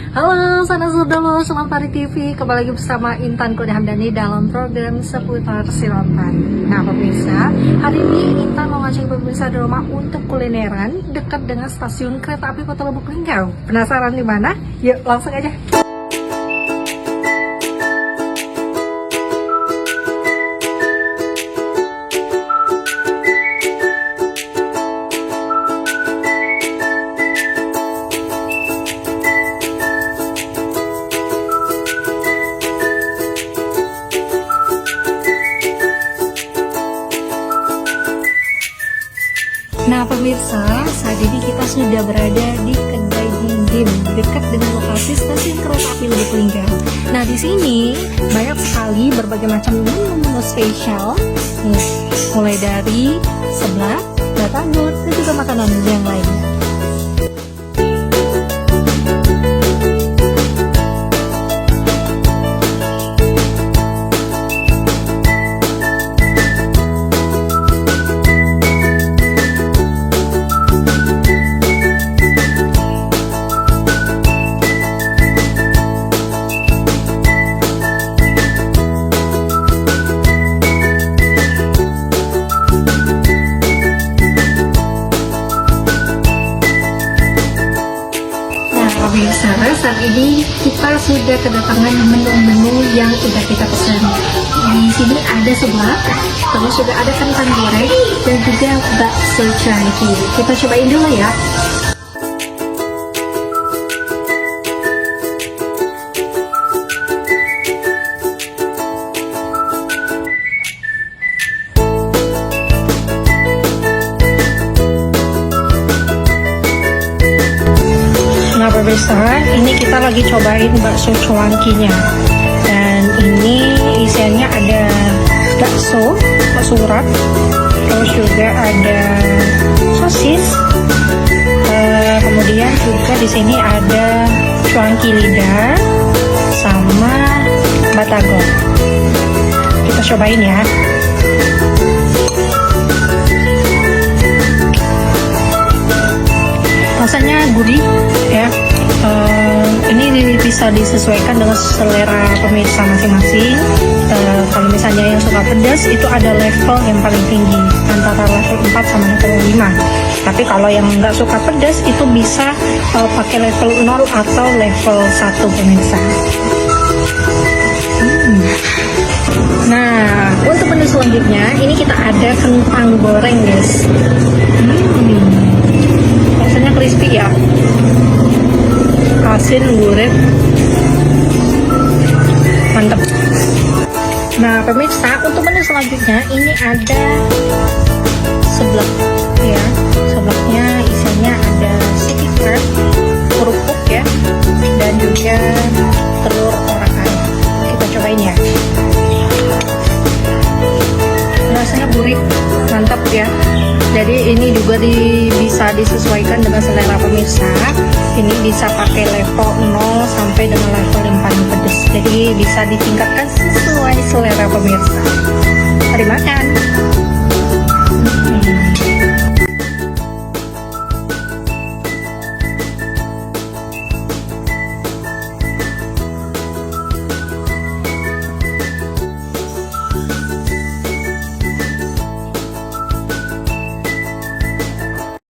Halo, sanak saudara Selam Pari TV. Kembali lagi bersama Intan Kurnia Hamdani dalam program seputar Selam Pari. Nah pemirsa, hari ini Intan mau ngajak pemirsa di rumah untuk kulineran dekat dengan stasiun kereta api Kota Lubuk Linggau. Penasaran di mana? Yuk langsung aja. Nah pemirsa, saat ini kita sudah berada di Kedai Dindim dekat dengan lokasi stasiun kereta api Lubuk Linggau. Nah di sini banyak sekali berbagai macam menu spesial, mulai dari seblak, batagor, dan juga makanan yang lainnya. Pemirsa, saat ini kita sudah kedatangan menu-menu yang sudah kita pesan. Di sini ada seblak, terus juga ada kentang goreng dan juga bakso cuanki. Kita cobain dulu ya. Nah pemirsa, ini kita lagi cobain bakso cuankinya. Dan ini isiannya ada bakso urat, terus juga ada sosis, kemudian juga di sini ada cuanki lidah sama batagor. Kita cobain ya. Rasanya gurih ya. Ini bisa disesuaikan dengan selera pemirsa masing-masing. Kalau misalnya yang suka pedas itu ada level yang paling tinggi antara level 4 sama level 5. Tapi kalau yang nggak suka pedas itu bisa pakai level 0 atau level 1 pemirsa. Nah untuk menu selanjutnya ini kita ada kentang goreng guys. Rasanya crispy ya, asin, gurih, mantap. Nah pemirsa, untuk menu selanjutnya ini ada seblak ya. Seblaknya isinya ada city crab, kerupuk ya, dan juga telur orakan. Kita cobain ya. Rasanya gurih, mantap ya. Jadi ini juga bisa disesuaikan dengan selera pemirsa. Ini bisa pakai level 0 sampai dengan level yang paling pedas. Jadi bisa ditingkatkan sesuai selera pemirsa. Mari makan.